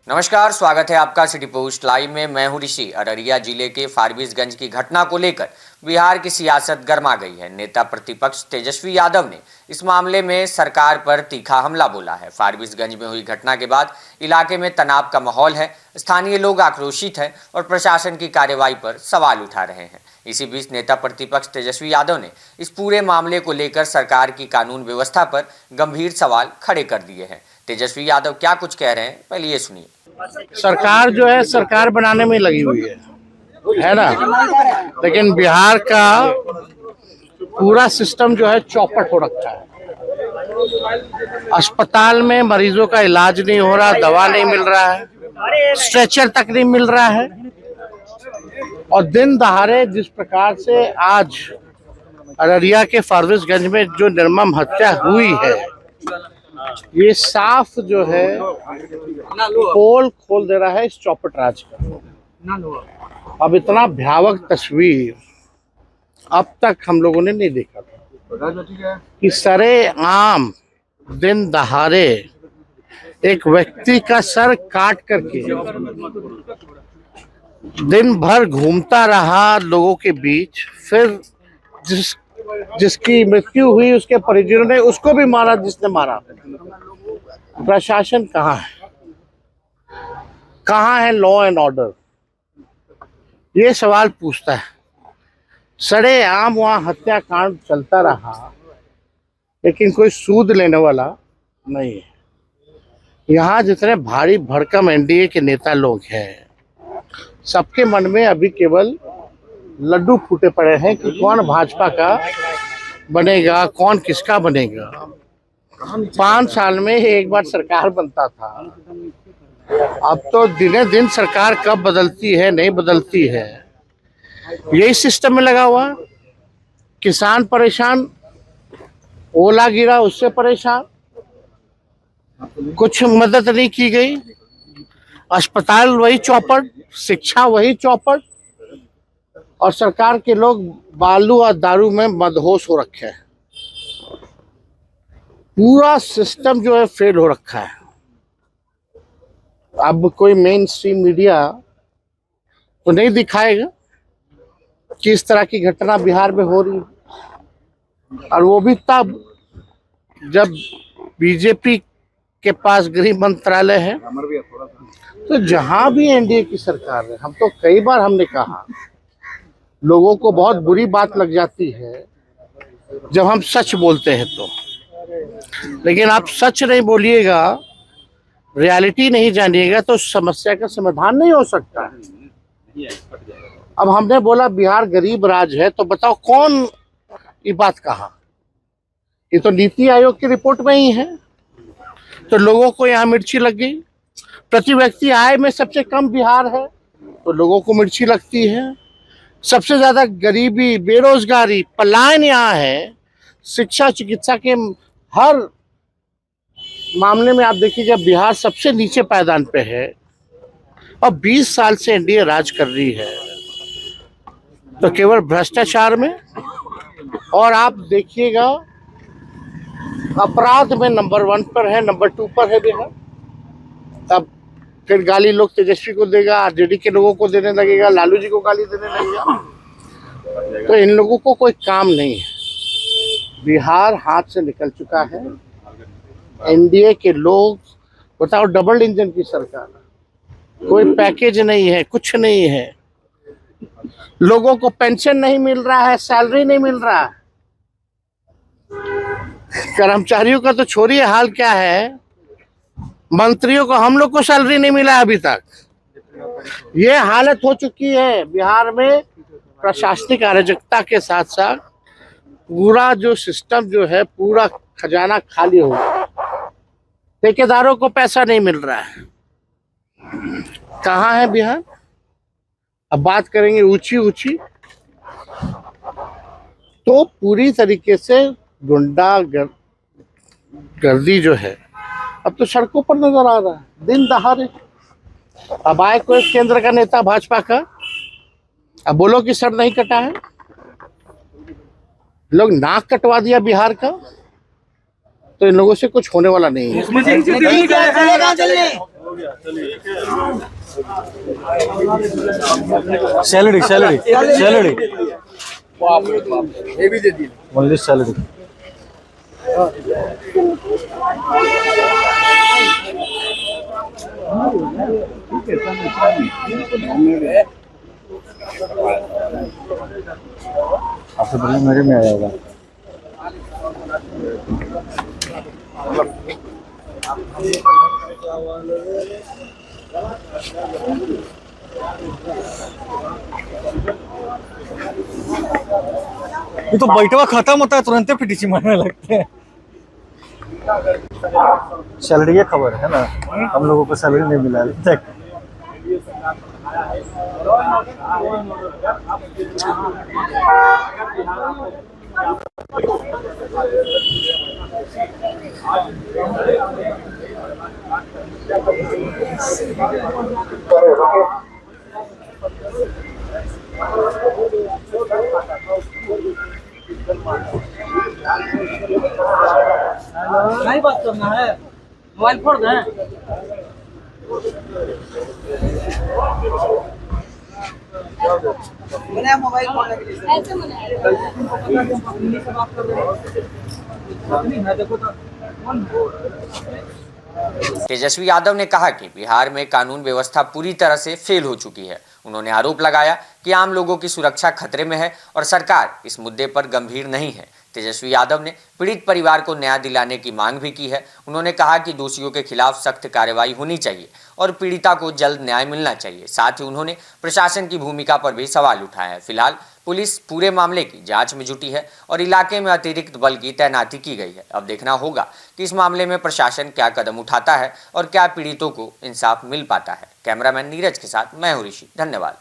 नमस्कार, स्वागत है आपका सिटी पोस्ट लाइव में। मैं हूं ऋषि। अररिया जिले के फारबिसगंज की घटना को लेकर बिहार की सियासत गर्मा गई है। नेता प्रतिपक्ष तेजस्वी यादव ने इस मामले में सरकार पर तीखा हमला बोला है। फारबिसगंज में हुई घटना के बाद इलाके में तनाव का माहौल है। स्थानीय लोग आक्रोशित हैं और प्रशासन की कार्रवाई पर सवाल उठा रहे हैं। इसी बीच नेता प्रतिपक्ष तेजस्वी यादव ने इस पूरे मामले को लेकर सरकार की कानून व्यवस्था पर गंभीर सवाल खड़े कर दिए हैं। तेजस्वी यादव क्या कुछ कह रहे हैं, पहले ये सुनिए। सरकार जो है सरकार बनाने में लगी हुई है ना, लेकिन बिहार का पूरा सिस्टम जो है चौपट हो रखा है। अस्पताल में मरीजों का इलाज नहीं हो रहा, दवा नहीं मिल रहा है, स्ट्रेचर तक नहीं मिल रहा है। और दिन दहाड़े जिस प्रकार से आज अररिया के फारबिसगंज में जो निर्मम हत्या हुई है, ये साफ जो है पोल खोल दे रहा है इस चौपट राज का। अब इतना भयावह तस्वीर अब तक हम लोगों ने नहीं देखा था कि सरेआम दिन दहाड़े एक व्यक्ति का सर काट करके दिन भर घूमता रहा लोगों के बीच, फिर जिसकी मृत्यु हुई उसके परिजनों ने उसको भी मारा जिसने मारा। प्रशासन कहाँ है? कहाँ है लॉ एंड ऑर्डर? ये सवाल पूछता है। सरेआम वहाँ हत्याकांड चलता रहा, लेकिन कोई सूद लेने वाला नहीं है। यहाँ जितने भारी भड़कम एनडीए के नेता लोग हैं, सबके मन में अभी केवल लड्डू फूटे पड़े हैं कि कौन भाजपा का बनेगा, कौन किसका बनेगा। 5 साल में एक बार सरकार बनता था, अब तो दिने दिन सरकार कब बदलती है नहीं बदलती है। यही सिस्टम में लगा हुआ। किसान परेशान, ओला गिरा उससे परेशान, कुछ मदद नहीं की गई। अस्पताल वही चौपट, शिक्षा वही चौपट, और सरकार के लोग बालू और दारू में मदहोश हो रखे हैं। पूरा सिस्टम जो है फेल हो रखा है। अब कोई मेन स्ट्रीम मीडिया तो नहीं दिखाएगा कि इस तरह की घटना बिहार में हो रही है, और वो भी तब जब बीजेपी के पास गृह मंत्रालय है। तो जहां भी एनडीए की सरकार है, हम तो कई बार हमने कहा, लोगों को बहुत बुरी बात लग जाती है जब हम सच बोलते हैं तो, लेकिन आप सच नहीं बोलिएगा, रियलिटी नहीं जानिएगा तो समस्या का समाधान नहीं हो सकता है। अब हमने बोला बिहार गरीब राज्य है, तो बताओ कौन ये बात कहा? ये तो नीति आयोग की रिपोर्ट में ही है। तो लोगों को यहाँ मिर्ची लग गई। प्रति व्यक्ति आय में सबसे कम बिहार है, तो लोगों को मिर्ची लगती है। सबसे ज्यादा गरीबी, बेरोजगारी, पलायन यहाँ है। शिक्षा चिकित्सा के हर मामले में आप देखिएगा बिहार सबसे नीचे पायदान पे है, और 20 साल से एनडीए राज कर रही है। तो केवल भ्रष्टाचार में, और आप देखिएगा अपराध में नंबर 1 पर है, नंबर 2 पर है बिहार। अब फिर गाली लोग तेजस्वी को देगा, आरजेडी के लोगों को देने लगेगा, लालू जी को गाली देने लगेगा। तो इन लोगों को कोई काम नहीं है। बिहार हाथ से निकल चुका है। एनडीए के लोग, बताओ, डबल इंजन की सरकार, कोई पैकेज नहीं है, कुछ नहीं है। लोगों को पेंशन नहीं मिल रहा है, सैलरी नहीं मिल रहा है। कर्मचारियों का तो छोड़िए, हाल क्या है, मंत्रियों को, हम लोग को सैलरी नहीं मिला अभी तक। ये हालत हो चुकी है बिहार में। प्रशासनिक अराजकता के साथ साथ पूरा जो सिस्टम जो है, पूरा खजाना खाली हो गया। ठेकेदारों को पैसा नहीं मिल रहा है। कहाँ है बिहार? अब बात करेंगे ऊंची ऊंची, तो पूरी तरीके से गुंडा गर्दी जो है अब तो सड़कों पर नजर आ रहा है दिन दहाड़े। अब आए कोई केंद्र का नेता भाजपा का, अब बोलो कि सर नहीं कटा है। लोग नाक कटवा दिया बिहार का, तो इन लोगों से कुछ होने वाला नहीं है। Salary salary salary only salary. आपसे बढ़िया मेरे में आ जाएगा। ये तो बैठवा खत्म होता है तुरंत फिटिसी मारने लगते हैं। सैलरी की खबर है ना, हम लोगों को सैलरी नहीं मिला अभी तक। नहीं बात करना है, मोबाइल फोड़ दें। मोबाइल फोड़ने के लिए ऐसे मना देखो तो तेजस्वी यादव ने कहा कि बिहार में कानून व्यवस्था पूरी तरह से फेल हो चुकी है। उन्होंने आरोप लगाया कि आम लोगों की सुरक्षा खतरे में है और सरकार इस मुद्दे पर गंभीर नहीं है। तेजस्वी यादव ने पीड़ित परिवार को न्याय दिलाने की मांग भी की है। उन्होंने कहा कि दोषियों के खिलाफ सख्त कार्रवाई होनी चाहिए और पीड़िता को जल्द न्याय मिलना चाहिए। साथ ही उन्होंने प्रशासन की भूमिका पर भी सवाल उठाया है। फिलहाल पुलिस पूरे मामले की जांच में जुटी है और इलाके में अतिरिक्त बल की तैनाती की गई है। अब देखना होगा कि इस मामले में प्रशासन क्या कदम उठाता है और क्या पीड़ितों को इंसाफ मिल पाता है। कैमरामैन नीरज के साथ मैं हूं ऋषि। धन्यवाद।